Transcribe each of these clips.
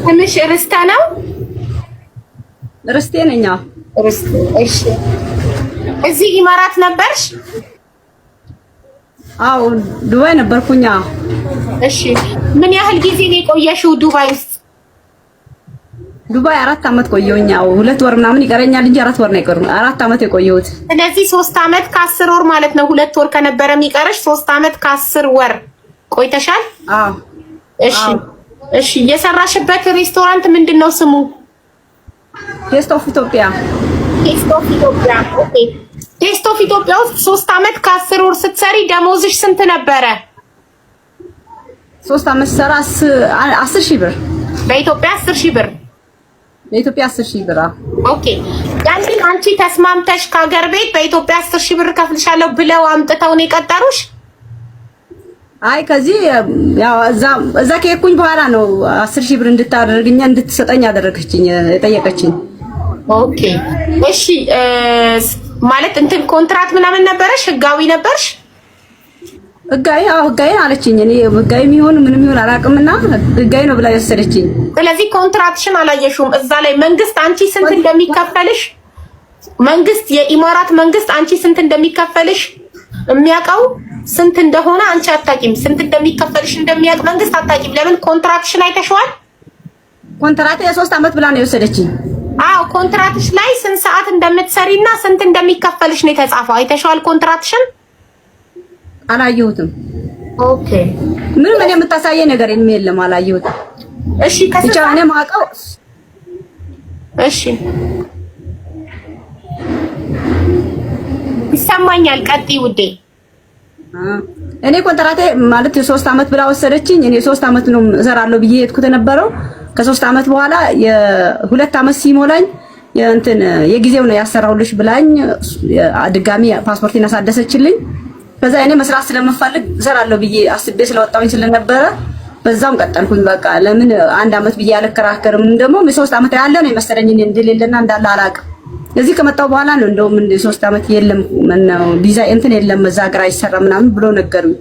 ትንሽ ርስታ ነው ርስቴ ነኝ። ርስቴ። እሺ እዚህ ኢማራት ነበርሽ? አዎ ዱባይ ነበርኩኝ። እሺ ምን ያህል ጊዜ ነው የቆየሽው ዱባይ ውስጥ? ዱባይ 4 አመት ቆየሁኝ። 2 ወር ምናምን ይቀረኛል እንጂ 4 ወር ነው የቀረው። 4 አመት የቆየሁት። ስለዚህ 3 አመት ከ10 ወር ማለት ነው። 2 ወር ከነበረ የሚቀርሽ 3 አመት ከ10 ወር ቆይተሻል? አዎ። እሺ እሺ። የሰራሽበት ሬስቶራንት ምንድነው ስሙ? ቴስት ኦፍ ኢትዮጵያ። ቴስት ኦፍ ኢትዮጵያ። ኦኬ። ቴስት ኦፍ ኢትዮጵያ ውስጥ 3 አመት ከ10 ወር ስትሰሪ ደሞዝሽ ስንት ነበረ? 3 አመት ሰራ 10,000 ብር። በኢትዮጵያ 10,000 ብር። በኢትዮጵያ 10,000 ብር። ኦኬ። ያንቺ አንቺ ተስማምተሽ ከሀገር ቤት በኢትዮጵያ 10,000 ብር ከፍልሻለሁ ብለው አምጥተው ነው የቀጠሩሽ? አይ ከዚህ ያው እዛ ከሄድኩኝ በኋላ ነው 10,000 ብር እንድታደርግኛ እንድትሰጠኝ ያደረገችኝ የጠየቀችኝ። ኦኬ እሺ። ማለት እንትን ኮንትራት ምናምን ነበረሽ? ህጋዊ ነበርሽ? ህጋዊ? አዎ ህጋዊ አለችኝ። እኔ ህጋዊ የሚሆን ምንም ይሁን አላውቅምና ህጋዊ ነው ብላ የወሰደችኝ። ስለዚህ ኮንትራትሽን አላየሽውም? እዛ ላይ መንግስት አንቺ ስንት እንደሚከፈልሽ መንግስት የኢማራት መንግስት አንቺ ስንት እንደሚከፈልሽ የሚያውቀው ስንት እንደሆነ አንቺ አታውቂም። ስንት እንደሚከፈልሽ እንደሚያውቅ መንግስት አታውቂም። ለምን? ኮንትራክሽን አይተሽዋል? ኮንትራት የ3 አመት ብላ ነው የወሰደችኝ። አዎ ኮንትራትሽ ላይ ስንት ሰዓት እንደምትሰሪና ስንት እንደሚከፈልሽ ነው የተጻፈው። አይተሽዋል ኮንትራትሽን? አላየሁትም። ኦኬ። ምንም እኔ የምታሳየኝ ነገር የለም፣ አላየሁትም። እሺ ብቻ እኔ የማውቀው እሺ ይሰማኛል። ቀጥይ ውዴ። እኔ ኮንትራቴ ማለት የ3 አመት ብላ ወሰደችኝ። እኔ 3 አመት ነው እሰራለሁ ብዬ የሄድኩት የነበረው። ከ3 አመት በኋላ የ2 አመት ሲሞላኝ የእንትን የጊዜው ነው ያሰራሁልሽ ብላኝ ድጋሚ ፓስፖርቴን አሳደሰችልኝ። ከዛ እኔ መስራት ስለምፈልግ እሰራለሁ ብዬ አስቤ ስለወጣሁኝ ስለነበረ በዛውም ቀጠልኩኝ። በቃ ለምን 1 አመት ብዬ አልከራከርም። ደግሞ 3 አመት ያለ ነው የመሰለኝ እንደሌለና እንዳለ አላውቅም። እዚህ ከመጣሁ በኋላ ነው እንደውም 3 አመት የለም ነው ቪዛ እንትን የለም እዛ ሀገር አይሰራም ምናምን ብሎ ነገሩኝ።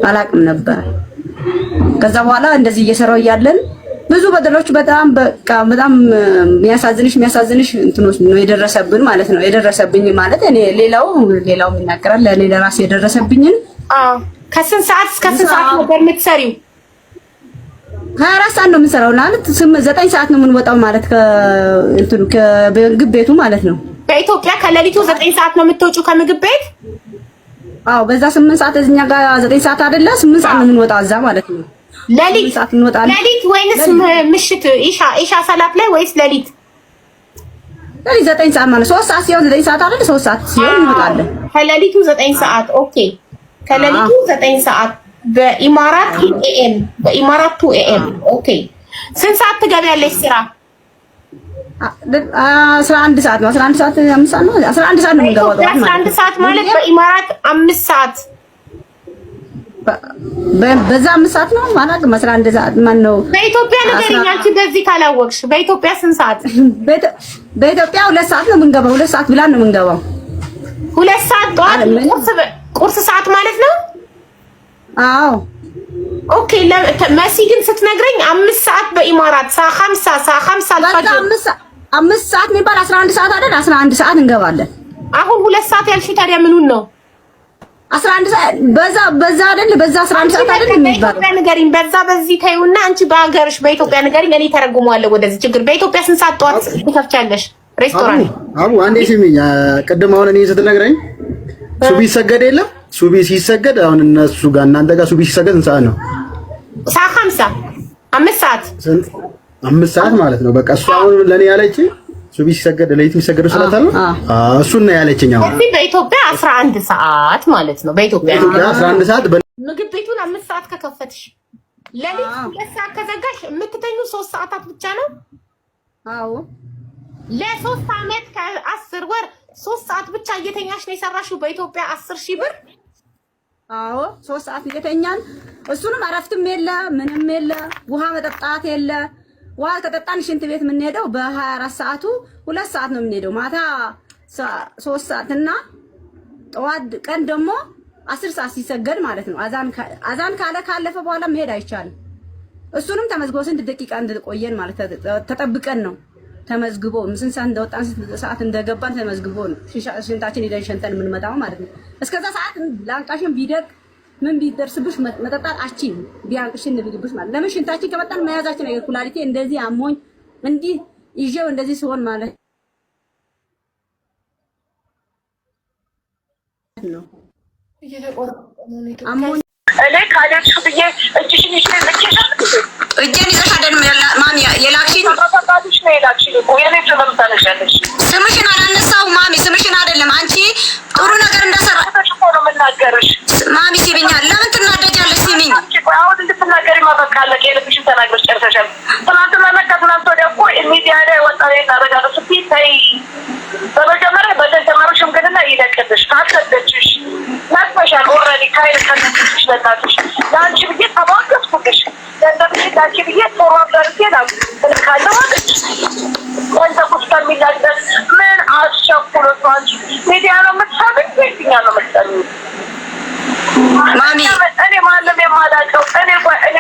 አላውቅም ነበር። ከዛ በኋላ እንደዚህ እየሰራሁ እያለን ብዙ በደሎች በጣም በቃ በጣም የሚያሳዝንሽ እንትኖች ነው የደረሰብን ማለት ነው። የደረሰብኝ ማለት እኔ ሌላው ይናገራል። ለኔ ለራሴ የደረሰብኝን ከስንት ሰዓት እስከ ስንት ሰዓት ነበር የምትሰሪው? 24 ሰዓት ነው የምንሰራው ማለት 9 ሰዓት ነው የምንወጣው ማለት ከእንትኑ ከምግብ ቤቱ ማለት ነው። በኢትዮጵያ ከሌሊቱ 9 ሰዓት ነው የምትወጪው ከምግብ ቤት? አዎ በዛ 8 ሰዓት እኛ ጋር 9 ሰዓት አይደለ 8 ሰዓት ነው የምንወጣው እዛ ማለት ነው። ሌሊት ወይንስ ምሽት? ኢሻ ሰላት ላይ ወይስ ሌሊት? ሌሊት 9 ሰዓት ማለት 3 ሰዓት ሲሆን 9 ሰዓት አይደል? 3 ሰዓት ሲሆን እንወጣለን። ከሌሊቱ 9 ሰዓት ኦኬ። ከሌሊቱ 9 ሰዓት በኢማራት ኤኤም በኢማራት 2 ኤኤም ኦኬ። ስንት ሰዓት ትገቢያለሽ ስራ? 11 ሰዓት ነው። 11 ሰዓት 5 ሰዓት ነው። 11 ሰዓት ነው የምንገባው። 11 ሰዓት ማለት በኢማራት 5 ሰዓት በዛ 5 ሰዓት ነው ማለት 11 ሰዓት ማን ነው? በኢትዮጵያ ንገሪኝ አንቺ በዚህ ካላወቅሽ። በኢትዮጵያ ስንት ሰዓት? በኢትዮጵያ 2 ሰዓት ነው የምንገባው። 2 ሰዓት ብላን ነው የምንገባው። 2 ሰዓት ጠዋት ቁርስ ሰዓት ማለት ነው። አዎ ኦኬ። መሲ ግን ስትነግረኝ 5 ሰዓት በኢማራት ሳ 5 አልፈጅር 5 ሰዓት የሚባል 11 ሰዓት አይደል? 11 ሰዓት እንገባለን። አሁን 2 ሰዓት ያልሽው ታዲያ ምኑን ነው? 11 ሰዓት በዛ አይደል? በዛ 11 ሰዓት አይደል የሚባለው? በኢትዮጵያ ንገሪኝ። በዛ በዚህ ታዩና አንቺ በሀገርሽ በኢትዮጵያ ንገሪኝ። እኔ ተረጉመዋለሁ ወደዚህ ችግር። በኢትዮጵያ ስንት ሰዓት ጠዋት ትከፍቻለሽ ሬስቶራንት? አቡ አንዴ ስሚኝ። ቅድም አሁን እኔ ስትነግረኝ ሱቢ ይሰገድ የለም ሱቢ ሲሰገድ አሁን እነሱ ጋር እናንተ ጋር ሱቢ ሲሰገድ ስንት ሰዓት ነው? ሰዓት 5 ሰዓት 5 ሰዓት ማለት ነው። በቃ እሱ አሁን ለኔ ያለችኝ ሱቢ ሲሰገድ ለሊት የሚሰገደው ሰዓት አለ። እሱን ነው ያለችኝ። አሁን እዚህ በኢትዮጵያ 11 ሰዓት ማለት ነው። በኢትዮጵያ 11 ሰዓት ምግብ ቤቱን 5 ሰዓት ከከፈትሽ ለሊት 2 ሰዓት ከዘጋሽ የምትተኙ 3 ሰዓታት ብቻ ነው። አዎ ለ3 አመት ከ10 ወር 3 ሰዓት ብቻ እየተኛሽ ነው የሰራሽው በኢትዮጵያ 10,000 ብር። አዎ 3 ሰዓት እየተኛን እሱንም እረፍትም የለ ምንም የለ ውሃ መጠጣት የለ። ውሃ ከጠጣን ሽንት ቤት የምንሄደው በ24 ሰዓቱ 2 ሰዓት ነው የምንሄደው። ማታ 3 ሰዓት እና ጠዋት ቀን ደግሞ 10 ሰዓት ሲሰገድ ማለት ነው። አዛን ካለፈ በኋላ መሄድ አይቻልም። እሱንም ተመዝግቦ ስንት ደቂቃ እንደቆየን ማለት ተጠብቀን ነው። ተመዝግቦ ስንት ሰዓት እንደወጣን ስንት ሰዓት እንደገባን ተመዝግቦ ነው ሽንታችን ሄደን ሸንተን የምንመጣው ማለት ነው። እስከዛ ሰዓት ላንቃሽን ቢደቅ ምን ቢደርስብሽ መጠጣት አቺን ቢያንቅሽን ቢልብሽ ማለት ለምን ሽንታችን ከመጣን መያዛችን ነው። ኩላሊቴ እንደዚህ አሞኝ እንዲህ ይዤው እንደዚህ ሲሆን ማለት ነው አሞኝ እኔ ካለሽ ብዬ እጅሽን ይዘሽ እጄን ይዘሽ አይደለም ማሚ የላክሽኝ ተፈታሽ ነው የላክሽኝ እኮ የኔ ተመምታለሽ ያለሽ ስምሽን አላነሳው ማሚ ስምሽን አይደለም አንቺ ጥሩ ነገር እንደሰራሽ እኮ ነው የምናገርሽ ማሚ ሲብኛል ለምን ትናደጃለሽ ሲሚኝ አሁን እንድትናገሪ ማበቃለ የልብሽን ተናግረሽ ጨርሰሻል ትናንትና ትናንት ወዲያ እኮ ሚዲያ ላይ ወጣ ያደረጋሉ ስትይ በመጀመሪያ በተጀመረው ሽምግልና ይለቅልሽ ታስረደችሽ ናትመሻል ኦልሬዲ ካይል ከነትሽ ለታትሽ ለአንቺ ብዬ ተሟገትኩልሽ ገንዘብሽ ለአንቺ ብዬ ጦሩ አብደርሴ ላሉ ትልካለሁ አለች ገንዘብ ውስጥ የሚላደር ምን አስቸኩሎት አንቺ ሚዲያ ነው የምትሰብኝ ቤትኛ ነው የምትሰብኝ ማሚ እኔ ማለም የማላውቀው እኔ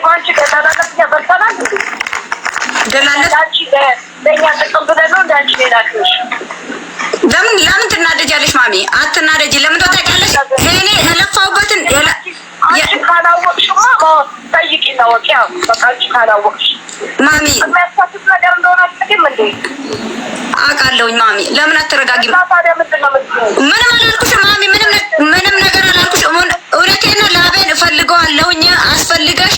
ባንቺ ገዛላለፍኛ በርሰናል ገላለት አንቺ ለእኛ ጥቅም ብለን ነው እንደ አንቺ ሌላ ክሽ ለምን ትናደጃለሽ ማሚ አትናደጂ ለምን ታውቂያለሽ እኔ የለፋውበትን አንቺ ካላወቅሽማ ጠይቂና ወቂያ በቃ አንቺ ካላወቅሽ ማሚ የሚያሳትፍ ነገር እንደሆነ አትልም እንዴ አውቃለሁኝ ማሚ ለምን አትረጋጊም ታዲያ ምንድን ነው ምንም አላልኩሽም ማሚ ምንም ነገር አላልኩሽም እውነቴን ነው ላቤን እፈልገዋለሁኝ አስፈልገሽ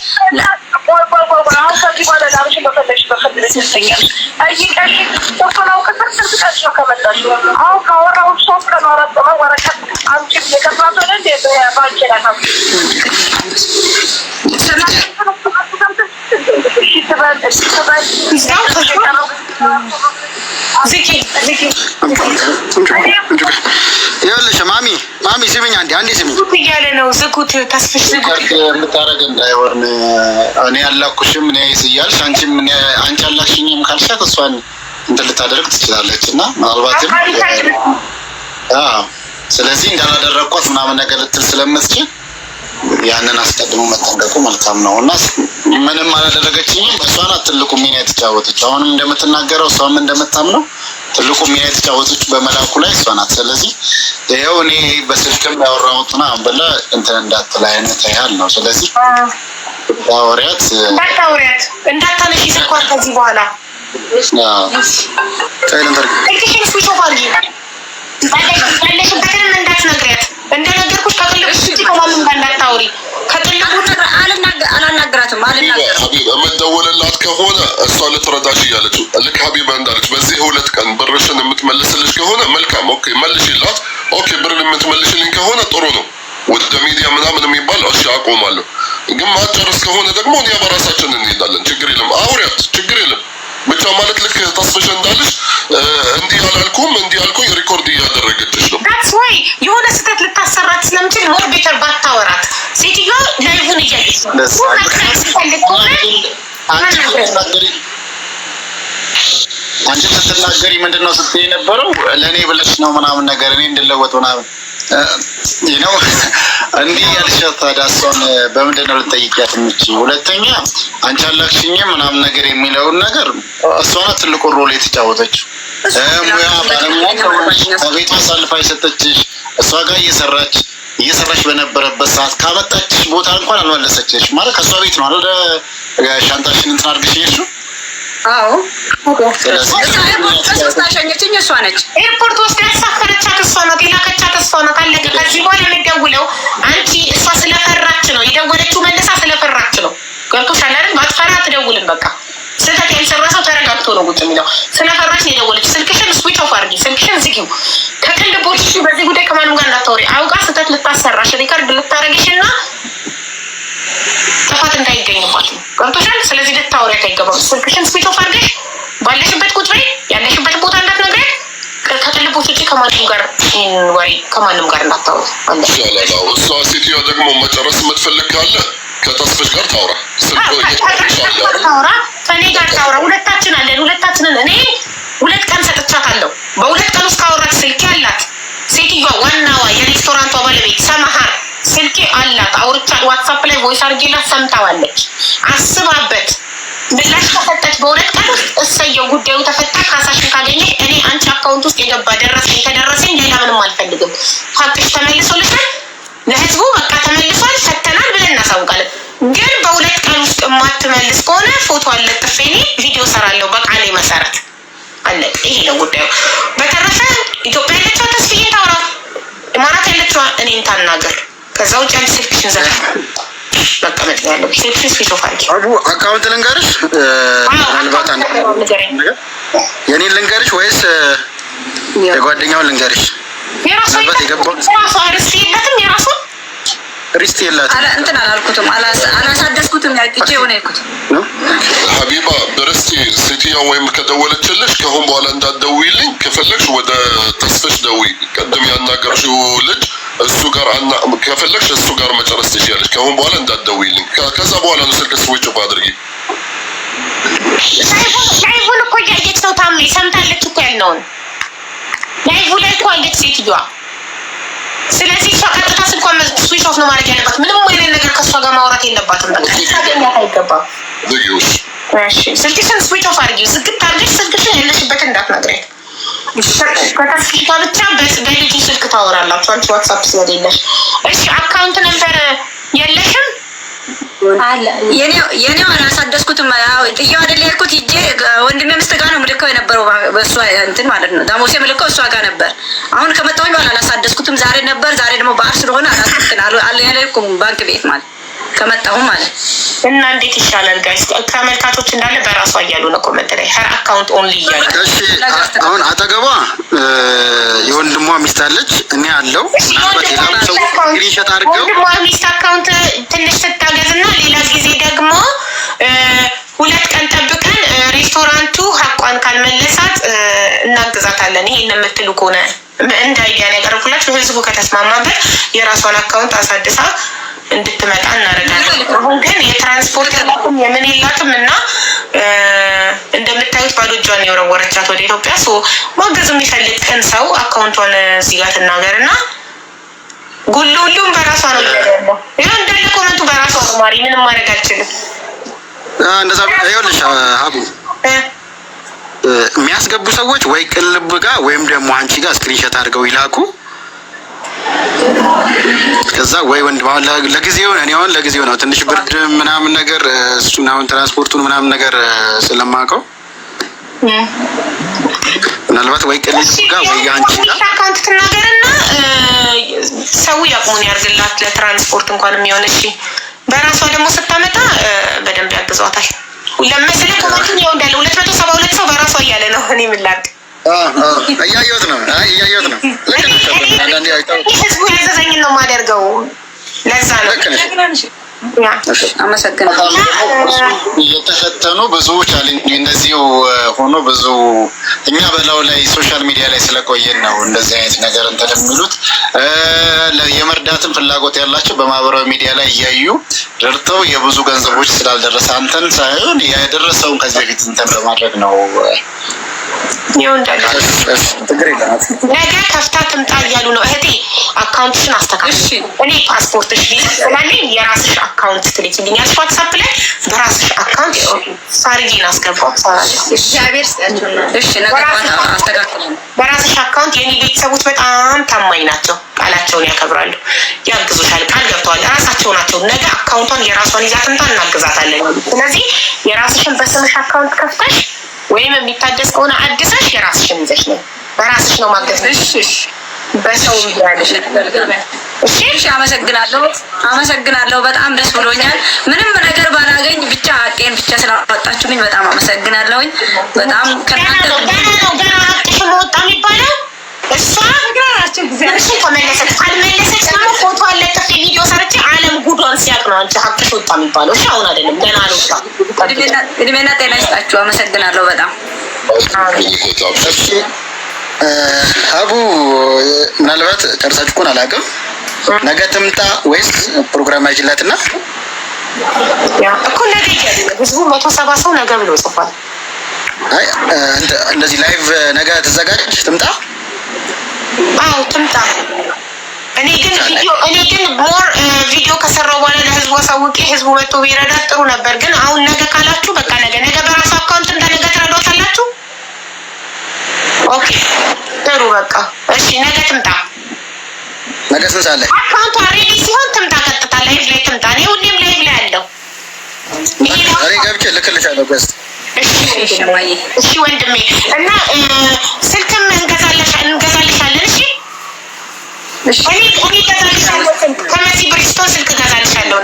አሁን ከዚህ በኋላ ላብሽን በፈለግሽ በፈለግሽ ይሰኛል ጠይቀሽ ተፈናው ከተሰጥተሽ ነው ከመጣሽ አሁን ካወራው 3 ቀን አራት ቀን ወረቀት አንቺ የከፋቶ እንደ ባንቺ ላታስ ይኸውልሽ ማሚ ስሚኝ አንዴ ስሚኝ እያለ ነው ዝጉት ተስፍሽ የምታረግ እንዳይሆን እኔ ያላኩሽም እኔ እያልሽ አንቺም አንቺ ያላክሽኝም ካልሻት እሷን እንትን ልታደርግ ትችላለች እና ምናልባትም ስለዚህ እንዳላደረግኳት ምናምን ነገር ልትል ስለምትችል ያንን አስቀድሞ መጠንቀቁ መልካም ነው እና ምንም አላደረገችኝም እሷ ናት ትልቁ ሚና የተጫወተችው አሁንም እንደምትናገረው እሷም እንደምታምነው ትልቁ ሚና የተጫወተችው በመላኩ ላይ እሷ ናት ስለዚህ ይኸው እኔ በስልክም ያወራሁትና አንበላ እንትን እንዳትል አይነት ያህል ነው ስለዚህ እንዳታወሪያት እንዳታነሺ ስልኳን ከዚህ በኋላ እልክሽን ስዊች ኦፍ አድርጊ ባለሽበትንም እንዳትነግሪያት እንደነገርኩሽ ከቅልቦች ውጭ ከማንም ጋር እንዳታወሪ ከቅልቦች አላናግራትም ሀቢብ የምትደውልላት ከሆነ እሷ ልትረዳሽ እያለችው ልክ ሀቢባ እንዳለች በዚህ 2 ቀን ብርሽን የምትመልስልሽ ከሆነ መልካም ኦኬ መልሽላት ኦኬ ብርን የምትመልሽልኝ ከሆነ ጥሩ ነው ወደ ሚዲያ ምናምን የሚባል እሺ አቆማለሁ ግን ማጨረስ ከሆነ ደግሞ እኛ በራሳችን እንሄዳለን ችግር የለም አውሪያት ችግር የለም ብቻ ማለት ልክ ተስፈሽ እንዳለሽ እንዲህ አላልኩም እንዲህ አልኩኝ ሪኮርድ እያደረገችሽ ነው that's why የሆነ ስህተት ልታሰራት ስለምችል ሞር ቤተር ባታወራት ሴትዮዋ ላይቭን እያለች አንቺ ስትናገሪ ምንድነው ስትይ የነበረው ለእኔ ብለሽ ነው ምናምን ነገር እኔ እንድለወጥ ምናምን ነው እንዲህ ያልሻት ታዲያ እሷን በምንድን ነው ልጠይቂያት የምችይው? ሁለተኛ አንቺ አላክሽኝም ምናምን ነገር የሚለውን ነገር እሷ ናት ትልቁ ሮል የተጫወተችው። ሙያ ባለሙያ ከቤቷ አሳልፋ የሰጠችሽ እሷ ጋር እየሰራሽ በነበረበት ሰዓት ካመጣችሽ ቦታ እንኳን አልመለሰችሽ ማለት ከእሷ ቤት ነው አይደል ሻንጣሽን እንትን አድርገሽ የሄድሽው? አዎ ታሸኘችኝ እሷ ነች ኤርፖርት ወስዳ ያሳፈረቻት እሷ ናት የላከቻት እሷ ናት አለቀ ከዚህ በኋላ የሚደውለው አንቺ እሷ ስለፈራች ነው የደወለችው መልሳ ስለፈራች ነው ገብቶሻል አይደል ባትፈራ አትደውልም በቃ ስህተት ያልሰራ ሰው ተረጋግቶ ነው ቁጭ የሚለው ስለፈራች ነው የደወለችው ስልክሽን ስዊች ኦፍ አድርጊ ስልክሽን ዝጊው ከቅልቦች በዚህ ጉዳይ ከማንም ጋር እንዳታወሪ አውቃ ስህተት ልታሰራሽ ሪከርድ ልታረግሽና ጥፋት እንዳይገኝባት ነው ገብቶሻል ስለዚህ ልታወሪያት አይገባም ስልክሽን ስዊች ኦፍ አድርገሽ ባለሽበት ቁጭ በይ ያለሽበት ቦታ እንዳትነግሪያት ከቅልቦች ውጭ ከማንም ጋር ወሬ ከማንም ጋር እንዳታወሪ እሷ ሴትዮዋ ደግሞ መጨረስ የምትፈልግ ካለ ከተስፈሽ ጋር ታውራ ከኔ ጋር ታውራ ሁለታችን አለን ሁለታችንን እኔ 2 ቀን ሰጥቻታለሁ በ2 ቀን ውስጥ ካወራች ስልክ ያላት ሴትዮዋ ዋናዋ የሬስቶራንቷ ባለቤት ሰማሃር ስልኬ አላት አውርቻ ዋትስአፕ ላይ ቮይስ አድርጌላት ሰምታዋለች። አስባበት ምላሽ ከሰጠች በሁለት ቀን ውስጥ እሰየው ጉዳዩ ተፈታ፣ ካሳሽን ካገኘሽ እኔ አንቺ አካውንት ውስጥ የገባ ደረሰኝ ከደረሰኝ ሌላ ምንም አልፈልግም። ሀቅሽ ተመልሶልሻል፣ ለህዝቡ በቃ ተመልሷል፣ ፈተናል ብለን እናሳውቃለን። ግን በሁለት ቀን ውስጥ የማትመልስ ከሆነ ፎቶ አለጥፌ እኔ ቪዲዮ ሰራለሁ በቃሌ መሰረት አለቅ። ይሄ ነው ጉዳዩ። በተረፈ ኢትዮጵያ ያለችው ተስፍዬ ታውራ፣ ኢማራት ያለችው እኔን ታናገር። ከዛ ውጭ አንድ ስልክሽን ዘጋ መቀመጥ ያለው ስልክሽን ስዊች ኦፍ አድርጊ። አቡ አካውንት ልንገርሽ፣ ምናልባት የኔን ልንገርሽ ወይስ የጓደኛውን ልንገርሽ? የራሱ ርስት የላትም የራሱ ሪስት የላትም። እንትን አላልኩትም፣ አላሳደስኩትም። ያቂቼ ሆነ ይኩት ሀቢባ በርስቲ ሴትዮዋ ወይም ከደወለችልሽ ከአሁን በኋላ እንዳትደውይልኝ፣ ከፈለግሽ ወደ ተስፍሽ ደውይ። ቅድም ያናገርሽው ልጅ እሱ ጋር ከፈለግሽ እሱ ጋር መጨረስ ትችያለሽ። ከአሁን በኋላ እንዳትደውይልኝ። ከዛ በኋላ ነው ስልክ ስዊች ኦፍ አድርጊ። ላይቡን እኮ እያየች ነው ታሜ፣ ሰምታለች እኮ ያልነውን ላይቡ ላይ እኮ አለች ሴትዮዋ። ስለዚህ እሷ ቀጥታ ስልኳን ስዊች ኦፍ ነው ማድረግ ያለባት። ምንም አይነት ነገር ከእሷ ጋር ማውራት የለባትም። በቃ ታገኛት አይገባም። እሺ ስልክሽን ስዊች ኦፍ አድርጊው። ዝግት አድርገሽ ስልክሽን ያለሽበትን እንዳትነግሪያት። ከተስፍሽ ጋር ብቻ በልጁ ስልክ ታወራላችሁ አንቺ ዋትስአፕ ስለሌለሽ። እሺ አካውንት ነበር የለሽም? የኔው አላሳደስኩትም። ጥያው አይደል ያልኩት ሂጄ ወንድሜ ምስት ጋር ነው ምልከው የነበረው በእሷ እንትን ማለት ነው። ዳሞሴ ምልከው እሷ ጋር ነበር። አሁን ከመጣሁኝ በኋላ አላሳደስኩትም። ዛሬ ነበር። ዛሬ ደግሞ በዓል ስለሆነ አላልኩም ባንክ ቤት ማለት ከመጣሁ ማለት እና እንዴት ይሻላል ጋይስ? ተመልካቾች እንዳለ በራሷ እያሉ ነው ኮሜንት ላይ ሄር አካውንት ኦንሊ እያሉ። እሺ አሁን አጠገቧ የወንድሟ ሚስት አለች፣ እኔ አለው ምናልባት ሌላ ሰው ግሪንሾት አድርገው ወንድሟ ሚስት አካውንት ትንሽ ስታገዝና ሌላ ጊዜ ደግሞ 2 ቀን ጠብቀን ሬስቶራንቱ ሀቋን ካልመለሳት እናግዛታለን። ይሄን የምትሉ ከሆነ እንደ አይዲያ ነው ያቀረብኩላችሁ። ህዝቡ ከተስማማበት የራሷን አካውንት አሳድሳ እንድትመጣ እናደርጋለን። አሁን ግን የትራንስፖርት የምን የላትም እና እንደምታዩት ባዶ እጇን የወረወረቻት ወደ ኢትዮጵያ። ማገዝ የሚፈልግ ቀን ሰው አካውንቷን እዚህ ጋር ትናገር እና ሁሉም በራሷ ነው ያለው። ይሄን እንዳለ ኮመንቱ በራሷ ነው። ማሪ ምንም ማድረግ አልችልም። እንደዛ ይኸውልሽ ሀቡ የሚያስገቡ ሰዎች ወይ ቅልብ ጋር ወይም ደግሞ አንቺ ጋር ስክሪንሾት አድርገው ይላኩ። ከዛ ወይ ወንድም አሁን ለጊዜው እኔ አሁን ለጊዜው ነው ትንሽ ብርድ ምናምን ነገር እሱን አሁን ትራንስፖርቱን ምናምን ነገር ስለማውቀው ምናልባት ወይ ቅልብ ጋር ወይ አንቺ ጋር አካውንት ትናገርና ሰው ያቁሙን ያርግላት ለትራንስፖርት እንኳን የሚሆን። እሺ በራሷ ደግሞ ስታመጣ በደንብ ያግዟታል። ለምሳሌ ኮመንቱን ይኸው እንዳለ 272 ሰው በራሷ እያለ ነው። እኔ ምን ላድርግ? እያየሁት ነው። እያየሁት ነው። ህዝቡ ያዘዘኝን ነው የማደርገው። ለዛ ነው አመሰግናለሁ። የተፈተኑ ብዙ ቻሌንጅ እንደዚሁ ሆኖ ብዙ እኛ በላው ላይ ሶሻል ሚዲያ ላይ ስለቆየን ነው እንደዚህ አይነት ነገር እንትን የሚሉት። የመርዳትን ፍላጎት ያላቸው በማህበራዊ ሚዲያ ላይ እያዩ ረድተው የብዙ ገንዘቦች ስላልደረሰ አንተን ሳይሆን ያደረሰውን ከዚህ በፊት እንትን በማድረግ ነው። ነገ ከፍታ ትምጣ እያሉ ነው። እህቴ አካውንትሽን አስተካክል። እኔ ፓስፖርትሽ ስላለኝ የራስሽ አካውንት ትልኪልኛለሽ ዋትስአፕ ላይ በራስሽ አካውንት ሳርጊን አስገባው። በራስሽ አካውንት የኔ ቤተሰቦች በጣም ታማኝ ናቸው። ቃላቸውን ያከብራሉ፣ ያግዙሻል። ቃል ገብተዋል። ራሳቸው ናቸው። ነገ አካውንቷን የራሷን ይዛ ትምጣ፣ እናግዛታለን። ስለዚህ የራስሽን በስምሽ አካውንት ከፍተሽ ወይም የሚታደስ ከሆነ አድሰሽ የራስሽን ይዘሽ ነው። በራስሽ ነው ማገዝ። እሺ በሰው ይያለሽ። እሺ አመሰግናለሁ። በጣም ደስ ብሎኛል። ምንም ነገር ባላገኝ ብቻ አጤን ብቻ ስላወጣችሁኝ በጣም አመሰግናለሁኝ። በጣም ከናንተ ገና አጥሽ ወጣ የሚባለው እሷ ተመለሰች ካልመለሰች ደግሞ ፎቶ አለጥፍ ቪዲዮ ሰርቼ ዓለም ጉዷን ሲያቅ ነው አንቺ ሀቅሽ ወጣ የሚባለው። እሺ አሁን አይደለም ገና አልወጣም። እድሜና ጤና ይስጣችሁ። አመሰግናለሁ በጣም። ሀቡ ምናልባት ጨርሳችሁ እኮን አላውቅም። ነገ ትምጣ ወይስ ፕሮግራም አይችላትና እኮ ነገ ይያል ህዝቡ 170 ሰው ነገ ብሎ ጽፏል። አይ እንደዚህ ላይቭ ነገ ተዘጋጅ ትምጣ። አዎ ትምጣ። እኔ ግን ሞር ቪዲዮ ከሰራው በኋላ ለህዝቡ አሳውቄ ህዝቡ መጥቶ ቢረዳ ጥሩ ነበር። ግን አሁን ነገ ካላችሁ በቃ ነገ በራሱ አካውንት እንደነገ ትረዷታላችሁ። ኦኬ ጥሩ በቃ እሺ፣ ነገ ትምጣ። ነገ ስንት ሰዓት ላይ አካውንቱ ሬዲ ሲሆን ትምጣ፣ ቀጥታ ላይቭ ላይ ትምጣ። እኔ ሁሌም ላይቭ ላይ አለው። እኔ ገብቼ ልክልሻለሁ ገዝት። እሺ ወንድሜ እና ስልክም እንገዛልሻለን። እሺ እኔ እገዛልሻለሁ፣ ከመሲ ብሪስቶን ስልክ እገዛልሻለሁ።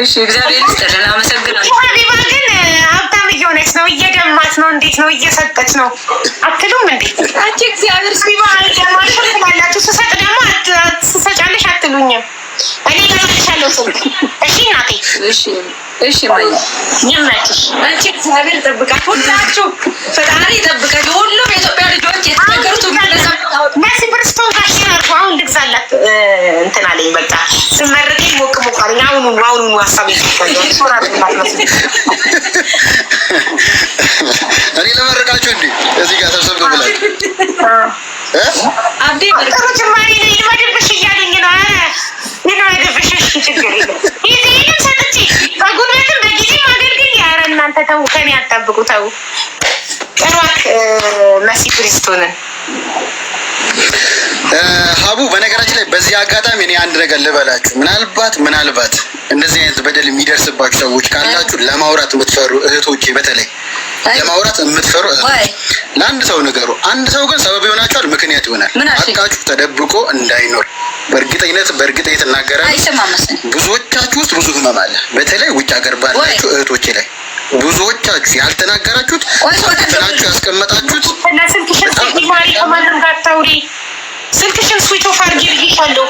እሺ እግዚአብሔር ይስጥልን፣ አመሰግናለሁ። ሀቢባ ግን ሀብታም እየሆነች ነው፣ እየደማች ነው። እንዴት ነው እየሰጠች ነው አትሉም እንዴ? አንቺ እግዚአብሔር ሀቢባ ደማሽ ትላላችሁ፣ ስሰጥ ደግሞ ትሰጫለሽ አትሉኝም። እኔ እገዛልሻለሁ ስልክ። እሺ እናቴ። እሺ ማይ ይመችሽ። አንቺ እግዚአብሔር ይጠብቃችሁ፣ ሁላችሁ ፈጣሪ ይጠብቃችሁ። ሁሉም የኢትዮጵያ ልጆች የተቸገሩት መሲ ብሪስቶን ካሽን አርፎ አሁን ልግዛላት እንትን አለኝ። በቃ ስመርቀኝ ሞቅ አለኝ። አሁኑኑ ሀሳብ ይሰጣል። እኔ ለመረቃችሁ እንዴ እዚህ ጋር ሰብሰብ ብላችሁ አብዴ ጥሩ ጅማሬ ነው። ይልመድብሽ እያለኝ ነው። ይልመድብሽ ችግር የለም። ይህንም ሰጥቼ በጉልበትም በጊዜ ማገልገል። ኧረ እናንተ ተው፣ ከኔ አጠብቁ ተው። ጥሯት መሲ ብሪስቶንን። ሀቡ በነገራችን ላይ በዚህ አጋጣሚ እኔ አንድ ነገር ልበላችሁ። ምናልባት እንደዚህ አይነት በደል የሚደርስባችሁ ሰዎች ካላችሁ ለማውራት የምትፈሩ እህቶቼ፣ በተለይ ለማውራት የምትፈሩ ለአንድ ሰው ነገሩ። አንድ ሰው ግን ሰበብ ይሆናችኋል፣ ምክንያት ይሆናል። ሀቃችሁ ተደብቆ እንዳይኖር በእርግጠኝነት እናገራለሁ። ብዙዎቻችሁ ውስጥ ብዙ ህመም አለ። በተለይ ውጭ ሀገር ባላችሁ እህቶቼ ላይ ብዙዎቻችሁ ያልተናገራችሁት ትናችሁ ያስቀመጣችሁት ስልክሽን ስዊች ኦፍ አድርጊ ብዬሻለሁ።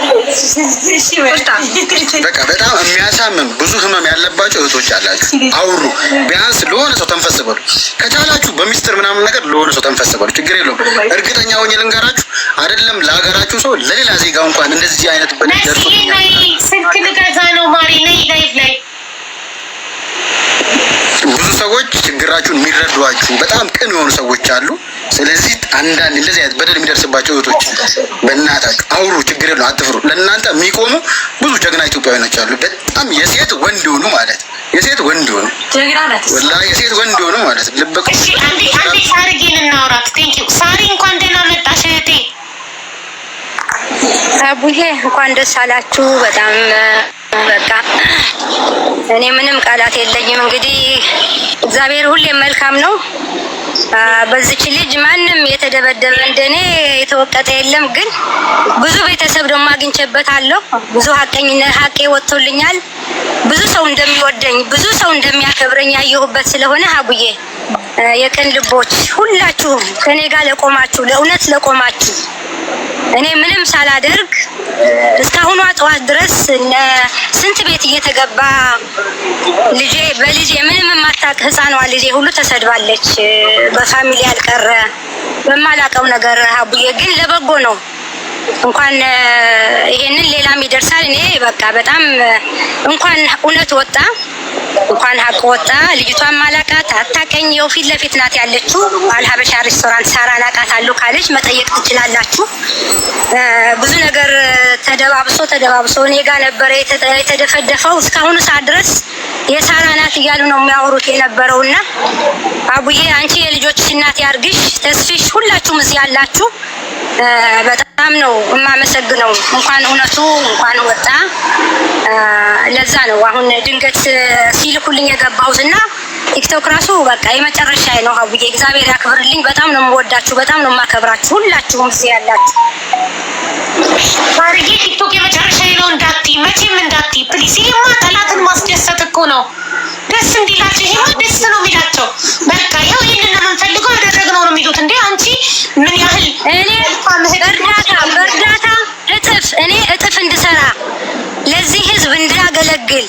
በቃ በጣም የሚያሳምም ብዙ ህመም ያለባቸው እህቶች አላችሁ። አውሩ፣ ቢያንስ ለሆነ ሰው ተንፈስ በሉ። ከቻላችሁ በሚስጥር ምናምን ነገር ለሆነ ሰው ተንፈስ በሉ፣ ችግር የለውም። እርግጠኛ ሆኜ ልንገራችሁ፣ አይደለም ለሀገራችሁ ሰው ለሌላ ዜጋ እንኳን እንደዚህ አይነት በደል ደርሶ ስልክ ልገዛ ነው ማሪ ነይ ላይቭ ላይ ብዙ ሰዎች ችግራችሁን የሚረዷችሁ በጣም ቅን የሆኑ ሰዎች አሉ። ስለዚህ አንዳንድ እንደዚህ አይነት በደል የሚደርስባቸው እህቶች በእናታችሁ አውሩ፣ ችግር የለውም፣ አትፍሩ። ለእናንተ የሚቆሙ ብዙ ጀግና ኢትዮጵያውያኖች አሉ። በጣም የሴት ወንድ ሆኑ ማለት የሴት ወንድ ሆኑ ወላሂ የሴት ወንድ ሆኑ ማለት ልበቁ። እሺ አንዴ ሳርጌን እናውራት። ቴንክ ዩ ሳሪ፣ እንኳን ደህና መጣሽ እህቴ። አቡዬ እንኳን ደስ አላችሁ። በጣም በቃ እኔ ምንም ቃላት የለኝም። እንግዲህ እግዚአብሔር ሁሌም መልካም ነው። በዚች ልጅ ማንም የተደበደበ እንደኔ የተወቀጠ የለም። ግን ብዙ ቤተሰብ ደግሞ አግኝቼበታለሁ። ብዙ ሀቄ ወጥቶልኛል። ብዙ ሰው እንደሚወደኝ፣ ብዙ ሰው እንደሚያከብረኝ ያየሁበት ስለሆነ አቡዬ የቅን ልቦች ሁላችሁም ከኔ ጋር ለቆማችሁ፣ ለእውነት ለቆማችሁ እኔ ምንም ሳላደርግ እስካሁኗ ጠዋት ድረስ ስንት ቤት እየተገባ በልጄ ምንም የማታውቅ ህፃኗ ልጄ ሁሉ ተሰድባለች። በፋሚሊ ያልቀረ በማላውቀው ነገር አቡዬ ግን ለበጎ ነው። እንኳን ይሄንን ሌላም ይደርሳል። እኔ በቃ በጣም እንኳን እውነት ወጣ፣ እንኳን ሀቅ ወጣ። ልጅቷን ማላቃት አታቀኝ፣ የው ፊት ለፊት ናት ያለችው። አልሀበሻ ሬስቶራንት ሳራን አውቃታለሁ ካለች መጠየቅ ትችላላችሁ። ብዙ ነገር ተደባብሶ እኔ ጋር ነበረ የተደፈደፈው። እስካሁኑ ሰዓት ድረስ የሳራ ናት እያሉ ነው የሚያወሩት የነበረውና አቡዬ አንቺ የልጆችሽ እናት ያርግሽ፣ ተስፊሽ ሁላችሁም እዚህ ያላችሁ በጣም ነው የማመሰግነው። እንኳን እውነቱ እንኳን ወጣ። ለዛ ነው አሁን ድንገት ሲልኩልኝ የገባሁትና ቲክቶክ ራሱ በቃ የመጨረሻ ነው። አቡዬ እግዚአብሔር ያክብርልኝ። በጣም ነው የምወዳችሁ፣ በጣም ነው የማከብራችሁ ሁላችሁም እዚህ ያላችሁ። ማርጌ ቲክቶክ የመጨረሻ ነው እንዳትዪ፣ መቼም እንዳትዪ ፕሊዝ። ይሄማ ጠላትን ማስደሰት እኮ ነው። ደስ እንዲላቸው ይሄማ ደስ ነው የሚላቸው። በቃ ያው ይሄንን ነው የምንፈልገው ያደረግነው ነው የሚሉት። እንዴ አንቺ ምን ያህል እኔ በእርዳታ እጥፍ እንድሰራ ለዚህ ህዝብ እንዳገለግል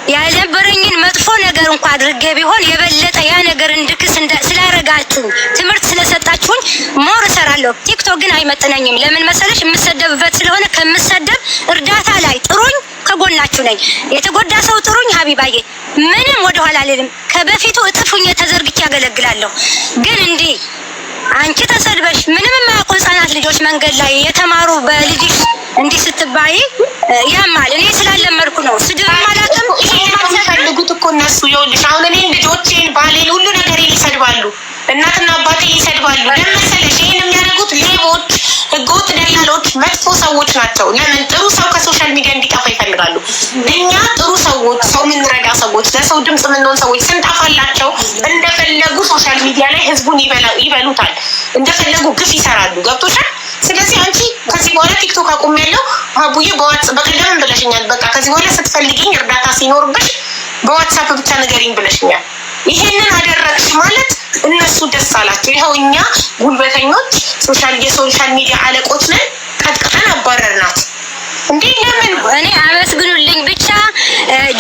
ያልነበረኝን መጥፎ ነገር እንኳን አድርጌ ቢሆን የበለጠ ያ ነገር እንድክስ ስላረጋችሁ ትምህርት ስለሰጣችሁኝ ሞር እሰራለሁ። ቲክቶክ ግን አይመጥነኝም። ለምን መሰለሽ? የምሰደብበት ስለሆነ ከምሰደብ እርዳታ ላይ ጥሩኝ፣ ከጎናችሁ ነኝ። የተጎዳ ሰው ጥሩኝ ሀቢባዬ፣ ምንም ወደኋላ አልልም። ከበፊቱ እጥፉኝ ተዘርግቼ ያገለግላለሁ። ግን እንዲህ አንቺ ተሰድበሽ ምንም የማያውቁ ህጻናት ልጆች መንገድ ላይ የተማሩ በልጅሽ እንዲህ ስትባይ ያማል። እኔ ስላለመድኩ ነው ስድብ ማለትም የሚፈልጉት እኮ እነሱ። ይኸውልሽ አሁን እኔ ልጆቼን ባሌን ሁሉ ነገር ይሰድባሉ፣ እናትና አባቴ ይሰድባሉ። ለምን መሰለሽ? ይሄን የሚያደርጉት ሌቦች፣ ህገወጥ ደላሎች፣ መጥፎ ሰዎች ናቸው። ለምን? ጥሩ ሰው ከሶሻል ሚዲያ እንዲጠፋ ይፈልጋሉ። እኛ ጥሩ ሰዎች፣ ሰው የምንረዳ ሰዎች፣ ለሰው ድምጽ የምንሆን ሰዎች ስንጠፋላቸው እንደፈለጉ ሶሻል ሚዲያ ላይ ህዝቡን ይበሉታል፣ እንደፈለጉ ግፍ ይሰራሉ። ገብቶሻል? ስለዚህ አንቺ ከዚህ በኋላ ቲክቶክ አቁሜያለሁ አቡዬ በቀደም ብለሽኛል። በቃ ከዚህ በኋላ ስትፈልጊኝ እርዳታ ሲኖርብሽ በዋትሳፕ ብቻ ንገሪኝ ብለሽኛል። ይሄንን አደረግሽ ማለት እነሱ ደስ አላቸው። ይኸው እኛ ጉልበተኞች የሶሻል ሚዲያ አለቆች ነን፣ ቀጥቅጠን አባረርናት። እንዴ ለምን? እኔ አመስግኑልኝ ብቻ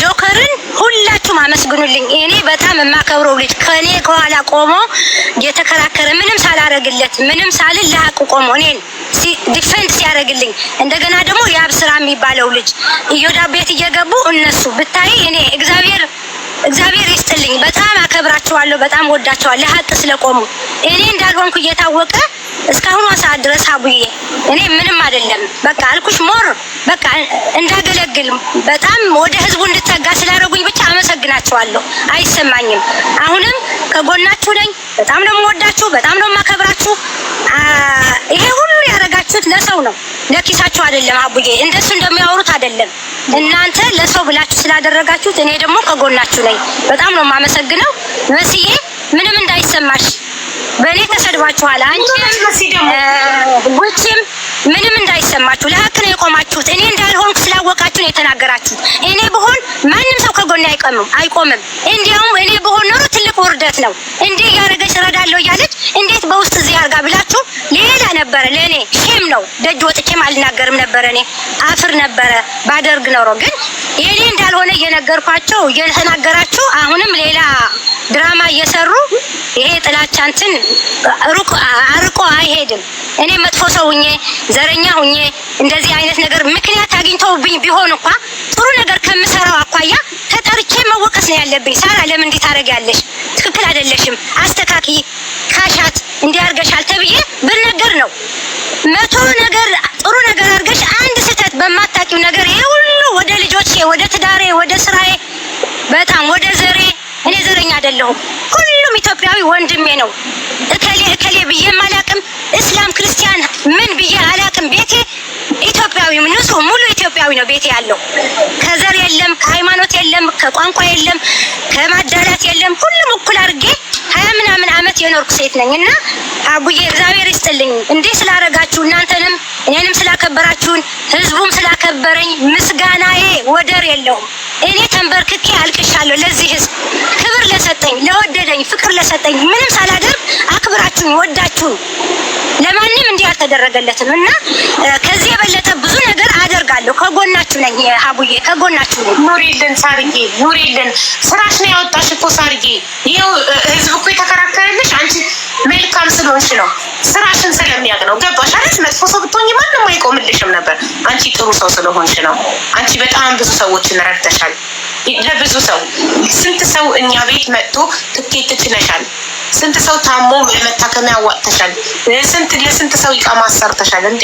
ጆከርን ሁላችሁም አመስግኑልኝ። እኔ በጣም የማከብረው ልጅ ከኔ ከኋላ ቆሞ የተከራከረ ምንም ሳላረግለት ምንም ሳልል ለሀቅ ቆሞ እኔን ዲፌንስ ሲያደርግልኝ፣ እንደገና ደግሞ የአብስራ የሚባለው ልጅ እዮዳ ቤት እየገቡ እነሱ ብታይ እኔ እግዚአብሔር ይስጥልኝ። በጣም አከብራቸዋለሁ፣ በጣም ወዳቸዋለሁ ለሀቅ ስለቆሙ። እኔ እንዳልሆንኩ እየታወቀ እስካሁን ሰዓት ድረስ አቡዬ እኔ ምንም አይደለም በቃ አልኩሽ ሞር በቃ እንዳገለግል በጣም ወደ ህዝቡ እንድጠጋ ስላደረጉኝ ብቻ አመሰግናቸዋለሁ። አይሰማኝም። አሁንም ከጎናችሁ ነኝ። በጣም ነው የምወዳችሁ፣ በጣም ነው የማከብራችሁ። ይሄ ሁሉ ያደረጋችሁት ለሰው ነው፣ ለኪሳችሁ አይደለም አቡዬ። እንደሱ እንደሚያወሩት አይደለም። እናንተ ለሰው ብላችሁ ስላደረጋችሁት እኔ ደግሞ ከጎናችሁ ነኝ። በጣም ነው የማመሰግነው። መስዬ ምንም እንዳይሰማሽ በእኔ ተሰድባችኋል። ጉቺም ምንም እንዳይሰማችሁ ለሀቅ ነው የቆማችሁት። እኔ እንዳልሆንኩ ስላወቃችሁ ነው የተናገራችሁት። እኔ ብሆን ማንም ሰው ከጎኔ አይቆምም። እንዲያውም እኔ ብሆን ኖሮ ትልቅ ውርደት ነው። እንዲህ እያደረገች እረዳለሁ እያለች እንዴት በውስጥ እዚህ አድርጋ ብላችሁ ሌላ ነበረ። ለእኔ ሼም ነው። ደጅ ወጥቼም አልናገርም ነበረ። እኔ አፍር ነበረ ባደርግ ኖሮ። ግን የኔ እንዳልሆነ እየነገርኳቸው እየተናገራችሁ አሁንም ሌላ ድራማ እየሰሩ ይሄ ጥላቻንትን አርቆ አይሄድም። እኔ መጥፎ ሰው ሁኜ ዘረኛ ሁኜ እንደዚህ አይነት ነገር ምክንያት አግኝተውብኝ ቢሆን እንኳን ጥሩ ነገር ከምሰራው አኳያ ተጠርቼ መወቀስ ነው ያለብኝ። ሳራ ለምን እንዲህ ታደርጊያለሽ? ትክክል አይደለሽም፣ አስተካክይ፣ ካሻት እንዲያርገሻል ተብዬ ብነገር ነው። መቶ ነገር ጥሩ ነገር አድርገሽ አንድ ስህተት በማታውቂው ነገር ይሄ ሁሉ ወደ ልጆቼ፣ ወደ ትዳሬ፣ ወደ ስራዬ፣ በጣም ወደ ዘሬ። እኔ ዘረኛ አይደለሁም። ሁሉም ኢትዮጵያዊ ወንድሜ ነው። እከሌ ብዬ አላቅም። እስላም ክርስቲያን ምን ብዬ አላቅም። ቤቴ ኢትዮጵያዊ ንጹህ ሙሉ ኢትዮጵያዊ ነው ቤቴ ያለው። ከዘር የለም፣ ከሃይማኖት የለም፣ ከቋንቋ የለም፣ ከማዳላት የለም። ሁሉም እኩል አድርጌ 20 ምናምን ዓመት የኖርኩ ሴት ነኝ እና አቡዬ እግዚአብሔር ይስጥልኝ እንዲህ ስላረጋችሁ፣ እናንተንም እኔንም ስላከበራችሁን፣ ህዝቡም ስላከበረኝ ምስጋናዬ ወደር የለውም። እኔ ተንበርክኬ አልቅሻለሁ ለዚህ ህዝብ ክብር ለሰጠኝ፣ ለወደደኝ፣ ፍቅር ለሰጠኝ፣ ምንም ሳላደርግ አክብራችሁኝ ወዳችሁኝ። ለማንም እንዲህ አልተደረገለትም እና ከዚህ የበለጠ ብዙ ነገር አደርጋለሁ። ከጎናችሁ ነኝ አቡዬ፣ ከጎናችሁ ነኝ። ኑሪልን ሳርዬ፣ ኑሪልን። ስራሽ ነው ያወጣሽ እኮ ሳርዬ። ይኸው ህዝብ እኮ የተከራከረልሽ አንቺ መልካም ስለሆንሽ ነው፣ ስራሽን ስለሚያውቅ ነው። ገባሽ አይደል? መጥፎ ሰው ብትሆኚ ማንም አይቆምልሽም ነበር። አንቺ ጥሩ ሰው ስለሆንሽ ነው። አንቺ በጣም ብዙ ሰዎችን ረድተሻል። ለብዙ ሰው ስንት ሰው እኛ ቤት መጥቶ ትኬት ትችለሻል። ስንት ሰው ታሞ ለመታከሚያ አዋጥተሻል። ለስንት ሰው ይቃማ አሰርተሻል። እንዴ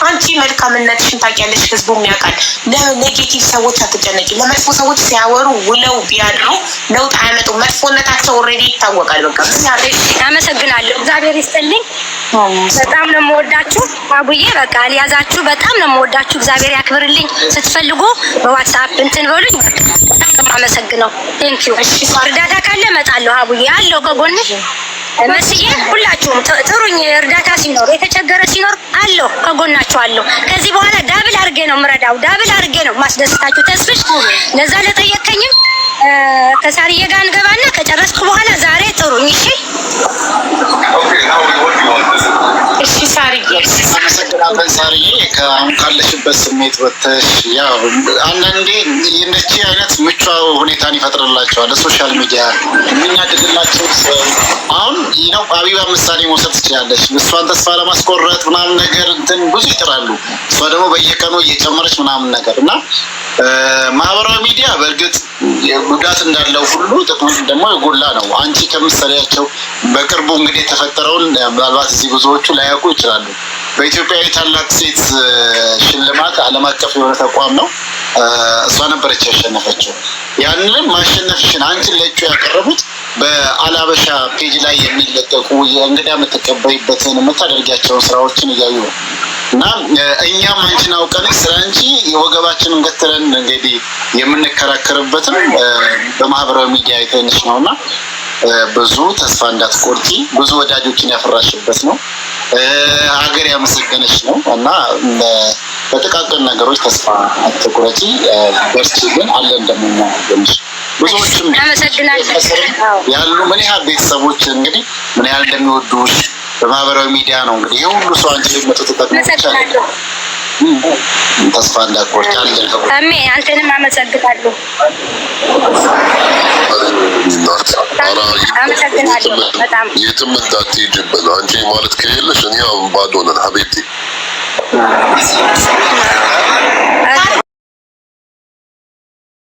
አንቺ መልካምነትሽን ታውቂያለሽ፣ ህዝቡም ያውቃል። ለኔጌቲቭ ሰዎች አትጨነቂ። ለመጥፎ ሰዎች ሲያወሩ ውለው ቢያድሩ ለውጥ አያመጡም። መጥፎነታቸው ኦልሬዲ ይታወቃል። በቃ አመሰግናለሁ። እግዚአብሔር ይስጥልኝ። በጣም ነው የምወዳችሁ አቡዬ። በቃ አልያዛችሁ። በጣም ነው የምወዳችሁ። እግዚአብሔር ያክብርልኝ። ስትፈልጉ በዋትስአፕ እንትን በሉኝ። በጣም ነው የማመሰግነው። ቴንክ ዩ። እርዳታ ካለ እመጣለሁ አቡዬ። አለው ከጎንሽ መስዬ። ሁላችሁም ጥሩኝ። እርዳታ ሲኖር የተቸገረ ሲኖር አለው ከጎናችሁ አለው። ከዚህ በኋላ ዳብል አድርጌ ነው የምረዳው፣ ዳብል አድርጌ ነው ማስደስታችሁ። ተስፍሽ ለዛ ለጠየቀኝም ከሳርዬ ጋር እንገባና ከጨረስኩ በኋላ ዛሬ ጥሩኝ። እሺ ሳርዬ፣ አመሰግናለን ሳርዬ። አሁን ካለሽበት ስሜት ወጥተሽ ያው አንዳንዴ እንደቺ አይነት ምቹ ሁኔታን ይፈጥርላቸዋል ሶሻል ሚዲያ የሚናደድላቸው ሰው። አሁን ነው ሀቢባ ምሳሌ መውሰድ ትችላለች። እሷን ተስፋ ለማስቆረጥ ምናምን ነገር እንትን ብዙ ይጥራሉ። እሷ ደግሞ በየቀኑ እየጨመረች ምናምን ነገር እና ማህበራዊ ሚዲያ በእርግጥ ጉዳት እንዳለው ሁሉ ጥቅሙ ደግሞ የጎላ ነው። አንቺ ከምሳሌያቸው በቅርቡ እንግዲህ የተፈጠረውን ምናልባት እዚህ ብዙዎቹ ላያውቁ ይችላሉ። በኢትዮጵያ የታላቅ ሴት ሽልማት ዓለም አቀፍ የሆነ ተቋም ነው። እሷ ነበረች ያሸነፈችው። ያንንም ማሸነፍሽን አንቺን ለእጩ ያቀረቡት በአላበሻ ፔጅ ላይ የሚለቀቁ የእንግዳ የምትቀበይበትን የምታደርጊያቸውን ስራዎችን እያዩ ነው እና እኛም አንቺን አውቀን ስለ አንቺ የወገባችንን ገትረን እንግዲህ የምንከራከርበትም በማህበራዊ ሚዲያ አይተንሽ ነው እና ብዙ ተስፋ እንዳትቆርጪ፣ ብዙ ወዳጆችን ያፈራሽበት ነው። ሀገር ያመሰገነች ነው እና በጥቃቅን ነገሮች ተስፋ አትቁረጪ፣ በርቺ። ግን አለ እንደምናገኝሽ ብዙዎችም ያሉ ምን ያህል ቤተሰቦች እንግዲህ ምን ያህል እንደሚወዱሽ በማህበራዊ ሚዲያ ነው እንግዲህ ይሄ ሁሉ ሰው አንቺ መጥቶ ተጠቅሞ ተስፋ እንዳትቆርጪ አለ። አሜን። አንተንም አመሰግናለሁ። በጣም የትም እንዳትሄጂብን አንቺ ማለት ከሌለሽ እኔ አሁን ባዶ ነን ሀቢብቲ